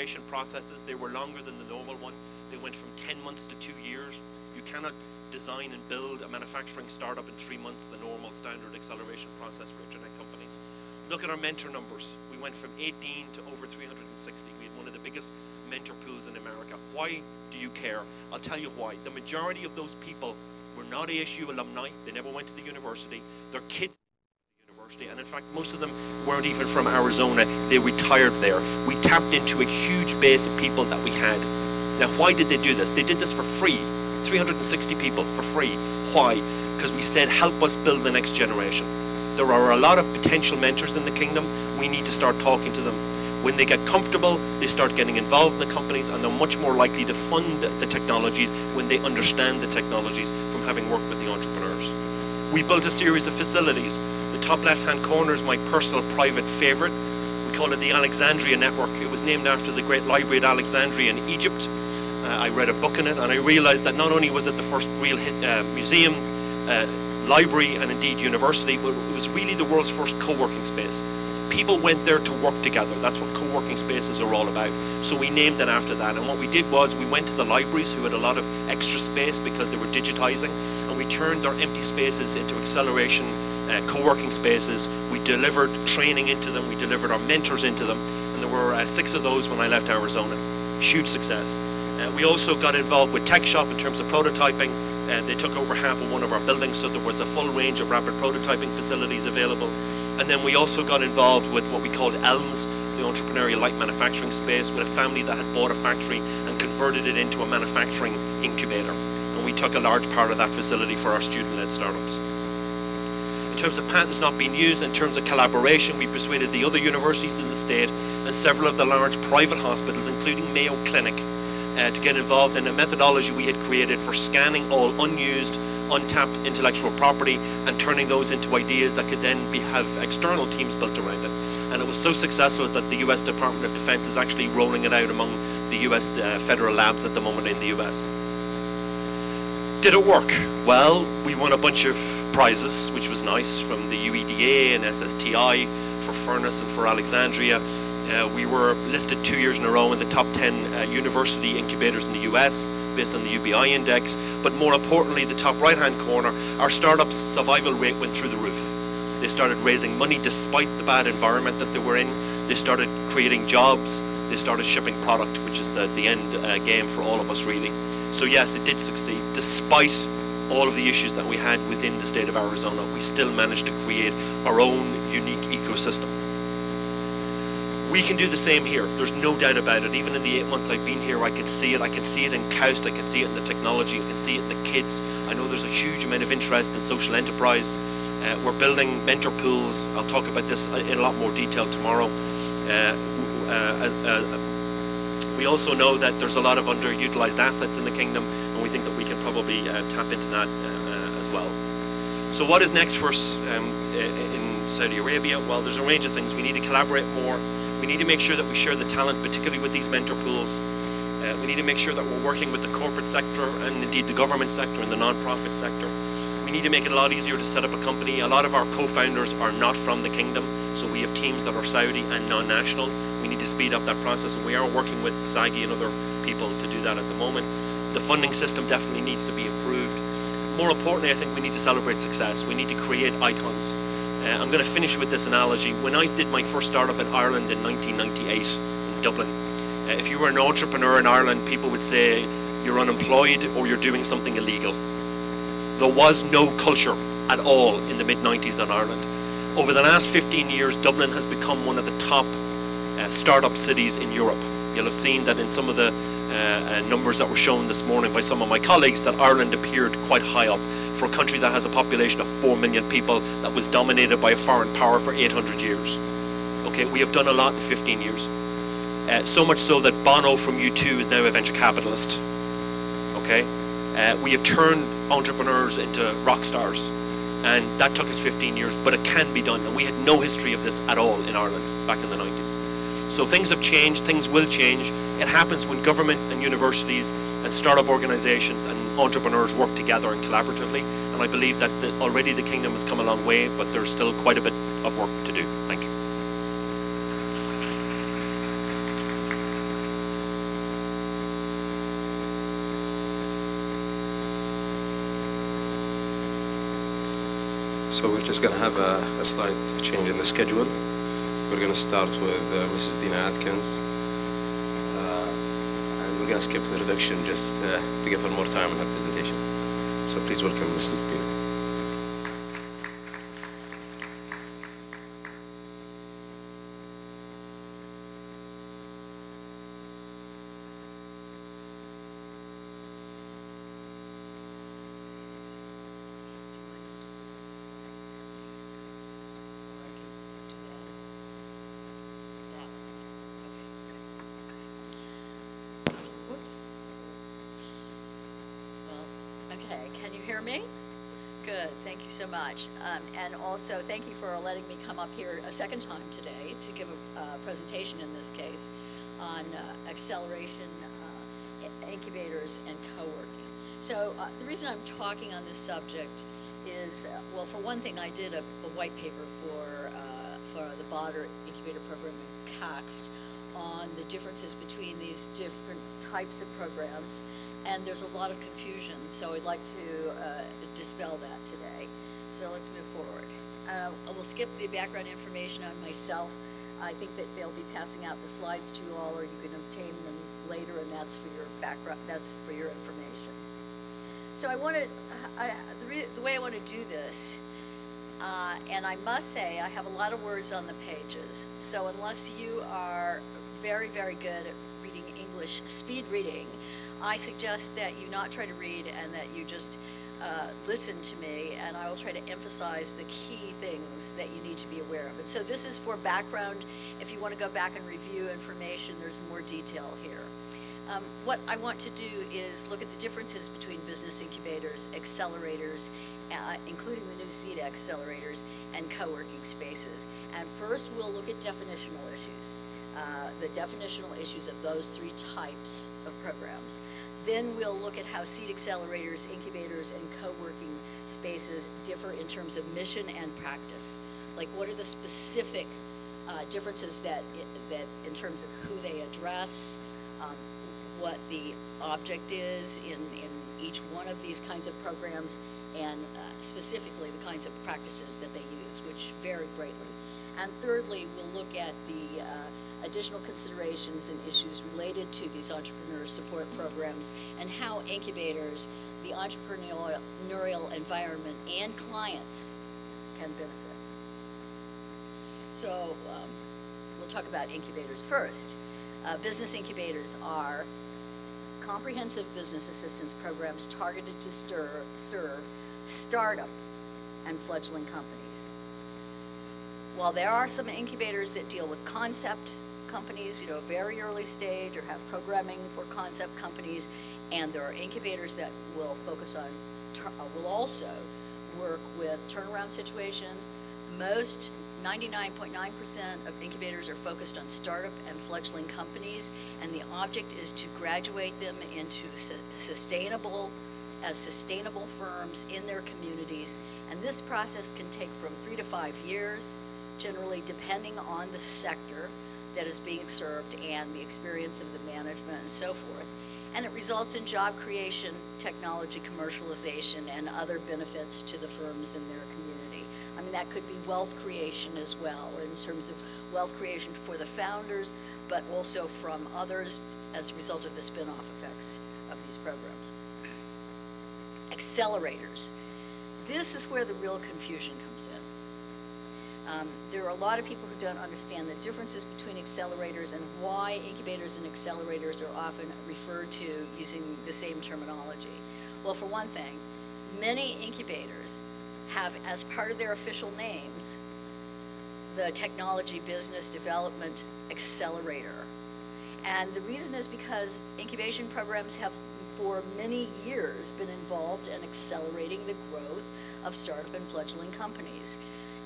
acceleration processes. They were longer than the normal one. They went from 10 months to 2 years. You cannot design and build a manufacturing startup in 3 months, the normal standard acceleration process for internet companies. Look at our mentor numbers. We went from 18 to over 360. We had one of the biggest mentor pools in America. Why do you care? I'll tell you why. The majority of those people were not ASU alumni. They never went to the university. Their kids went to the university, and in fact, most of them weren't even from Arizona. They retired there. We tapped into a huge base of people that we had. Now, why did they do this? They did this for free. 360 people for free. Why? Because we said, help us build the next generation. There are a lot of potential mentors in the kingdom. We need to start talking to them. When they get comfortable, they start getting involved in the companies, and they're much more likely to fund the technologies when they understand the technologies from having worked with the entrepreneurs. We built a series of facilities. The top left-hand corner is my personal private favorite. We call it the Alexandria Network. It was named after the great library at Alexandria in Egypt. I read a book in it, and I realized that not only was it the first real museum, library, and indeed university, but it was really the world's first co-working space. People went there to work together. That's what co-working spaces are all about. So we named it after that. And what we did was we went to the libraries who had a lot of extra space because they were digitizing, and we turned their empty spaces into acceleration co-working spaces. We delivered training into them. We delivered our mentors into them. And there were 6 of those when I left Arizona. Huge success. We also got involved with Tech Shop in terms of prototyping. They took over half of one of our buildings, so there was a full range of rapid prototyping facilities available. And then we also got involved with what we called ELMS, the entrepreneurial light manufacturing space, with a family that had bought a factory and converted it into a manufacturing incubator. And we took a large part of that facility for our student-led startups. In terms of patents not being used, in terms of collaboration, we persuaded the other universities in the state and several of the large private hospitals, including Mayo Clinic, to get involved in a methodology we had created for scanning all unused, untapped intellectual property and turning those into ideas that could then have external teams built around it. And it was so successful that the US Department of Defense is actually rolling it out among the US federal labs at the moment in the US. Did it work? Well, we won a bunch of prizes, which was nice, from the UEDA and SSTI for Furnace and for Alexandria. We were listed 2 years in a row in the top 10 university incubators in the US based on the UBI index. But more importantly, the top right-hand corner, our startups' survival rate went through the roof. They started raising money despite the bad environment that they were in. They started creating jobs. They started shipping product, which is the end game for all of us, really. So yes, it did succeed. Despite all of the issues that we had within the state of Arizona, we still managed to create our own unique ecosystem. We can do the same here. There's no doubt about it. Even in the 8 months I've been here, I can see it. I can see it in KAUST. I can see it in the technology. I can see it in the kids. I know there's a huge amount of interest in social enterprise. We're building mentor pools. I'll talk about this in a lot more detail tomorrow. We also know that there's a lot of underutilized assets in the kingdom, and we think that we can probably tap into that as well. So what is next for us in Saudi Arabia? Well, there's a range of things. We need to collaborate more. We need to make sure that we share the talent, particularly with these mentor pools. We need to make sure that we're working with the corporate sector and indeed the government sector and the non-profit sector. We need to make it a lot easier to set up a company. A lot of our co-founders are not from the kingdom, so we have teams that are Saudi and non-national. We need to speed up that process, and we are working with SAGI and other people to do that at the moment. The funding system definitely needs to be improved. More importantly, I think we need to celebrate success. We need to create icons. I'm going to finish with this analogy. When I did my first startup in Ireland in 1998 in Dublin, if you were an entrepreneur in Ireland, people would say you're unemployed or you're doing something illegal. There was no culture at all in the mid-90s in Ireland. Over the last 15 years, Dublin has become one of the top startup cities in Europe. You'll have seen that in some of the numbers that were shown this morning by some of my colleagues, that Ireland appeared quite high up for a country that has a population of 4 million people that was dominated by a foreign power for 800 years. Okay, we have done a lot in 15 years. So much so that Bono from U2 is now a venture capitalist. Okay, we have turned entrepreneurs into rock stars, and that took us 15 years, but it can be done, and we had no history of this at all in Ireland back in the 90s. So things have changed, things will change. It happens when government and universities and startup organizations and entrepreneurs work together and collaboratively, and I believe that already the kingdom has come a long way, but there's still quite a bit of work to do. Thank you. So we're just going to have a slight change in the schedule. We're going to start with Mrs. Dina Atkins. And we're going to skip the introduction just to give her more time in her presentation. So please welcome Mrs. Dina. Can you hear me? Good, thank you so much. And also, thank you for letting me come up here a second time today to give a presentation in this case on acceleration, incubators, and co-working. So the reason I'm talking on this subject is, well, for one thing, I did a white paper for the Botter Incubator Program in CAXT on the differences between these different types of programs, and there's a lot of confusion, so I'd like to dispel that today. So let's move forward. We'll skip the background information on myself. I think that they'll be passing out the slides to you all, or you can obtain them later, and that's for your background, that's for your information. So I want to, the way I want to do this, and I must say I have a lot of words on the pages, so unless you are very, very good at reading English, speed reading, I suggest that you not try to read and that you just listen to me, and I will try to emphasize the key things that you need to be aware of. And so this is for background. If you want to go back and review information, there's more detail here. What I want to do is look at the differences between business incubators, accelerators, including the new seed accelerators, and co-working spaces. And first we'll look at definitional issues, the definitional issues of those three types of programs. Then we'll look at how seed accelerators, incubators, and co-working spaces differ in terms of mission and practice. Like, what are the specific differences that in terms of who they address, what the object is in each one of these kinds of programs, and specifically the kinds of practices that they use, which vary greatly. And thirdly, we'll look at the additional considerations and issues related to these entrepreneur support programs and how incubators, the entrepreneurial environment, and clients can benefit. So we'll talk about incubators first. Business incubators are comprehensive business assistance programs targeted to serve startup and fledgling companies. While there are some incubators that deal with concept companies, very early stage, or have programming for concept companies, and there are incubators that will focus on, will also work with turnaround situations. Most, 99.9% of incubators are focused on startup and fledgling companies, and the object is to graduate them into sustainable firms in their communities. And this process can take from 3 to 5 years, generally depending on the sector that is being served and the experience of the management and so forth. And it results in job creation, technology commercialization, and other benefits to the firms in their community. I mean, that could be wealth creation as well, in terms of wealth creation for the founders, but also from others as a result of the spin-off effects of these programs. Accelerators. This is where the real confusion comes in. There are a lot of people who don't understand the differences between accelerators and why incubators and accelerators are often referred to using the same terminology. Well, for one thing, many incubators have, as part of their official names, the Technology Business Development Accelerator. And the reason is because incubation programs have for many years been involved in accelerating the growth of startup and fledgling companies.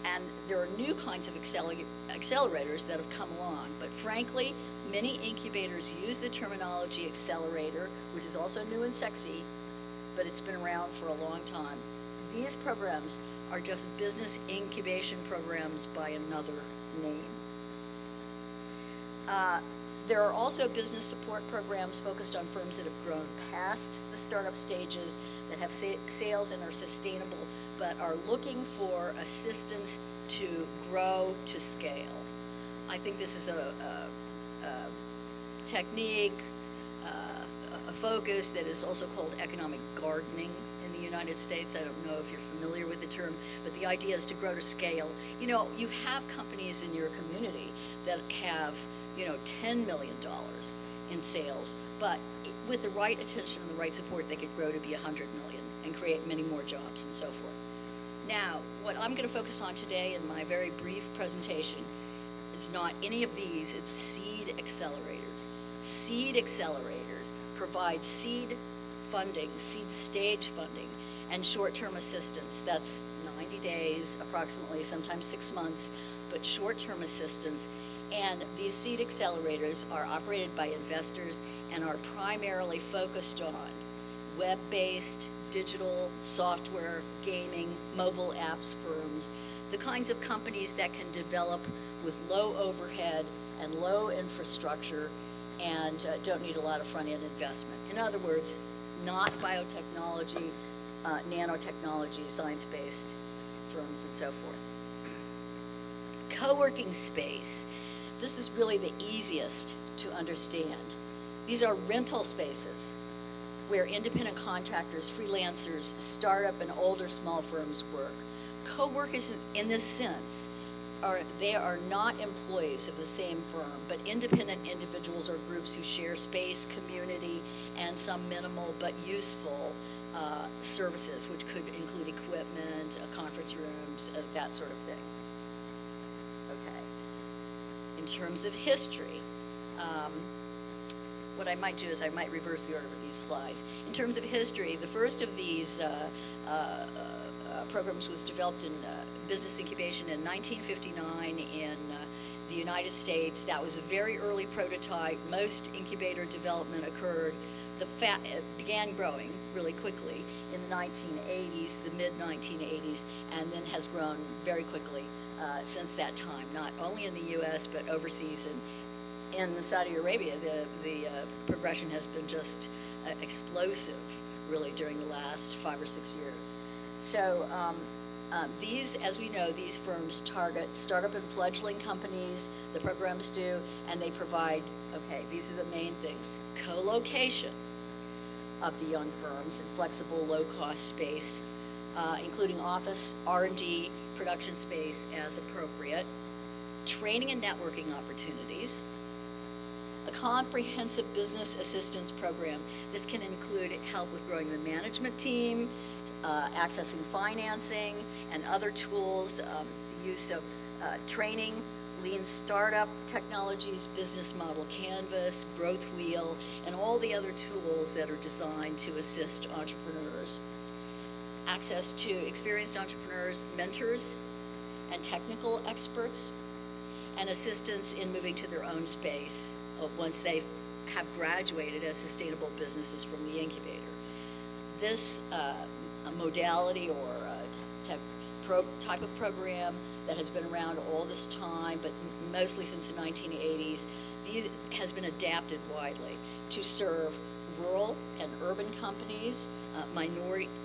And there are new kinds of accelerators that have come along, but frankly, many incubators use the terminology accelerator, which is also new and sexy, but it's been around for a long time. These programs are just business incubation programs by another name. There are also business support programs focused on firms that have grown past the startup stages, that have sales and are sustainable, but are looking for assistance to grow to scale. I think this is a technique, a focus that is also called economic gardening in the United States. I don't know if you're familiar with the term, but the idea is to grow to scale. You know, you have companies in your community that have, you know, $10 million in sales, but with the right attention and the right support, they could grow to be $100 million and create many more jobs and so forth. Now, what I'm going to focus on today in my very brief presentation is not any of these, it's seed accelerators. Seed accelerators provide seed funding, seed stage funding, and short-term assistance. That's 90 days, approximately, sometimes 6 months, but short-term assistance. And these seed accelerators are operated by investors and are primarily focused on web-based, digital, software, gaming, mobile apps firms, the kinds of companies that can develop with low overhead and low infrastructure and don't need a lot of front-end investment. In other words, not biotechnology, nanotechnology, science-based firms and so forth. Co-working space. This is really the easiest to understand. These are rental spaces where independent contractors, freelancers, startup and older small firms work. Co-workers in this sense they are not employees of the same firm, but independent individuals or groups who share space, community, and some minimal but useful services, which could include equipment, conference rooms, that sort of thing. Okay. In terms of history, what I might do is I might reverse the order of these slides. In terms of history, the first of these programs was developed in business incubation in 1959 in the United States. That was a very early prototype. Most incubator development occurred. It began growing really quickly in the 1980s, the mid-1980s, and then has grown very quickly since that time, not only in the U.S., but overseas. And in Saudi Arabia, the progression has been just explosive, really, during the last 5 or 6 years. So these, as we know, these firms target startup and fledgling companies, the programs do, and they provide, okay, these are the main things: co-location of the young firms in flexible, low-cost space, including office, R&D, production space as appropriate, training and networking opportunities, a comprehensive business assistance program. This can include help with growing the management team, accessing financing and other tools, the use of training, lean startup technologies, business model canvas, growth wheel, and all the other tools that are designed to assist entrepreneurs. Access to experienced entrepreneurs, mentors, and technical experts, and assistance in moving to their own space once they have graduated as sustainable businesses from the incubator. This modality or type of program that has been around all this time, but mostly since the 1980s, has been adapted widely to serve rural and urban companies,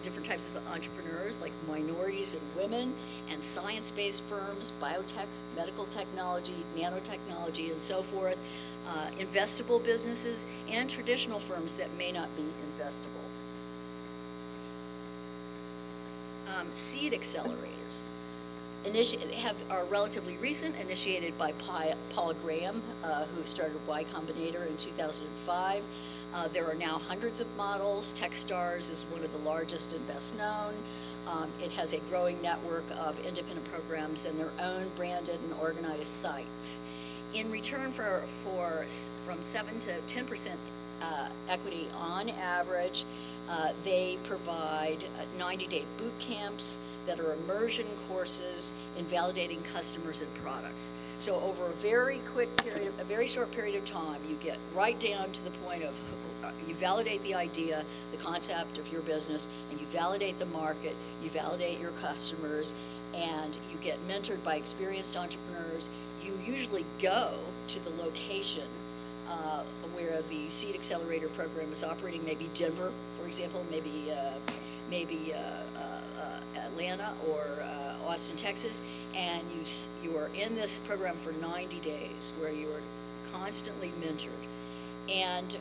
different types of entrepreneurs like minorities and women, and science-based firms, biotech, medical technology, nanotechnology, and so forth, investable businesses, and traditional firms that may not be investable. Seed accelerators are relatively recent, initiated by Paul Graham, who started Y Combinator in 2005. There are now hundreds of models. Techstars is one of the largest and best known. It has a growing network of independent programs and their own branded and organized sites. In return from 7 to 10% equity on average, they provide 90-day boot camps that are immersion courses in validating customers and products. So over a very short period of time, you get right down to the point of you validate the idea, the concept of your business, and you validate the market, you validate your customers, and you get mentored by experienced entrepreneurs. You usually go to the location where the Seed Accelerator program is operating, maybe Denver, for example, maybe Atlanta or Austin, Texas, and you are in this program for 90 days where you are constantly mentored. And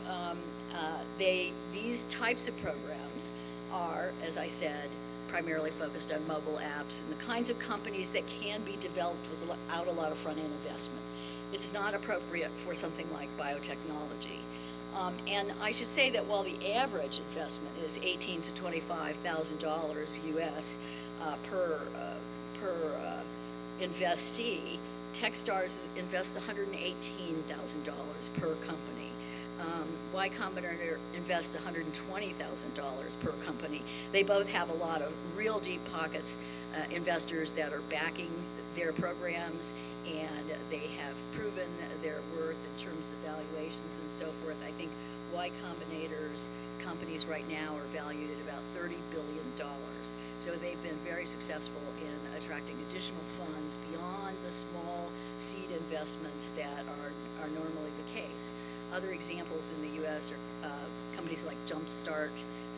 these types of programs are, as I said, primarily focused on mobile apps and the kinds of companies that can be developed without a lot of front-end investment. It's not appropriate for something like biotechnology. And I should say that while the average investment is $18,000 to $25,000 US per investee, Techstars invests $118,000 per company. Y Combinator invests $120,000 per company. They both have a lot of real deep pockets, investors that are backing their programs, and they have proven their worth in terms of valuations and so forth. I think Y Combinator's companies right now are valued at about $30 billion. So they've been very successful in attracting additional funds beyond the small seed investments that are normally the case. Other examples in the U.S. are companies like Jumpstart,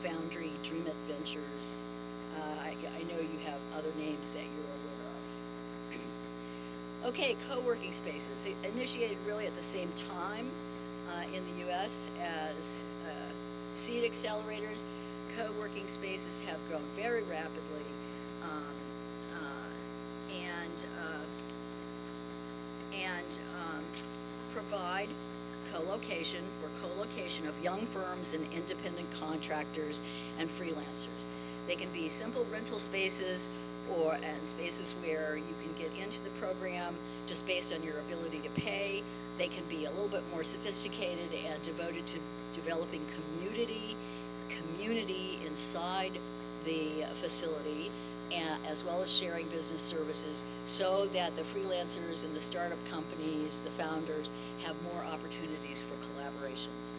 Foundry, DreamIt Ventures. I know you have other names that you're aware of. Okay, co-working spaces. It initiated really at the same time in the U.S. as seed accelerators. Co-working spaces have grown very rapidly and provide co-location of young firms and independent contractors and freelancers. They can be simple rental spaces and spaces where you can get into the program just based on your ability to pay. They can be a little bit more sophisticated and devoted to developing community inside the facility, as well as sharing business services, so that the freelancers and the startup companies, the founders, have more opportunities for collaborations.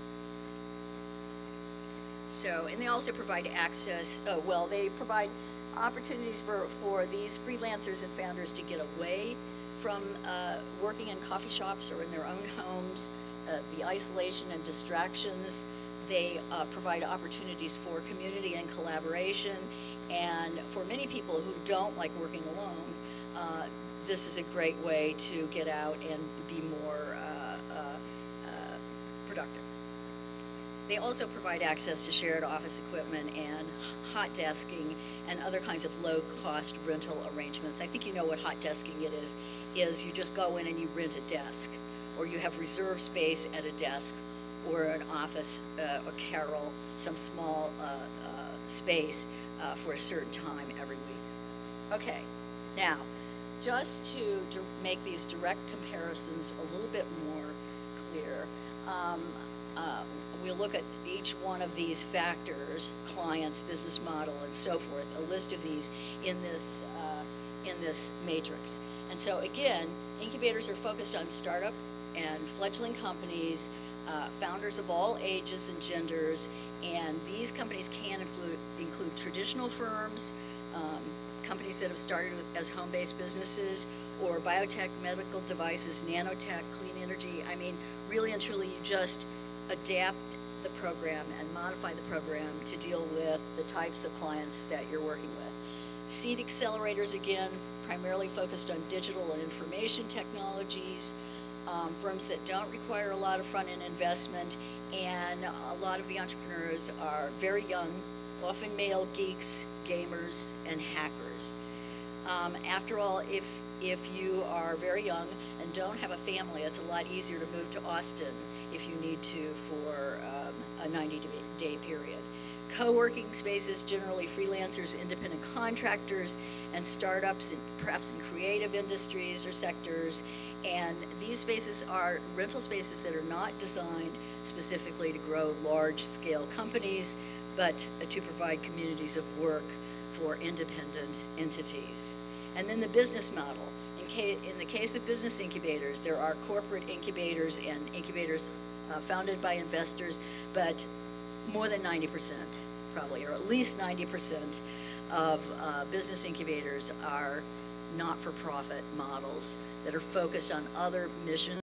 So, and they also provide access, they provide opportunities for these freelancers and founders to get away from working in coffee shops or in their own homes, the isolation and distractions. They provide opportunities for community and collaboration, and for many people who don't like working alone, this is a great way to get out and be more productive. They also provide access to shared office equipment and hot desking and other kinds of low-cost rental arrangements. I think you know what hot desking it is you just go in and you rent a desk, or you have reserved space at a desk or an office, a carrel, some small space for a certain time every week. Okay, now, just to make these direct comparisons a little bit more clear, we'll look at each one of these factors, clients, business model, and so forth, a list of these in this matrix. And so again, incubators are focused on startup and fledgling companies, founders of all ages and genders, and these companies can include traditional firms, companies that have started as home-based businesses, or biotech, medical devices, nanotech, clean energy. I mean, really and truly, you just adapt the program and modify the program to deal with the types of clients that you're working with. Seed accelerators, again, primarily focused on digital and information technologies, firms that don't require a lot of front-end investment, and a lot of the entrepreneurs are very young, often male geeks, gamers, and hackers. After all, if you are very young and don't have a family, it's a lot easier to move to Austin if you need to for a 90-day period. Co-working spaces, generally freelancers, independent contractors, and startups, perhaps in creative industries or sectors. And these spaces are rental spaces that are not designed specifically to grow large-scale companies, but to provide communities of work for independent entities. And then the business model. In the case of business incubators, there are corporate incubators and incubators founded by investors, but more than 90%, probably, or at least 90% of business incubators are not-for-profit models that are focused on other missions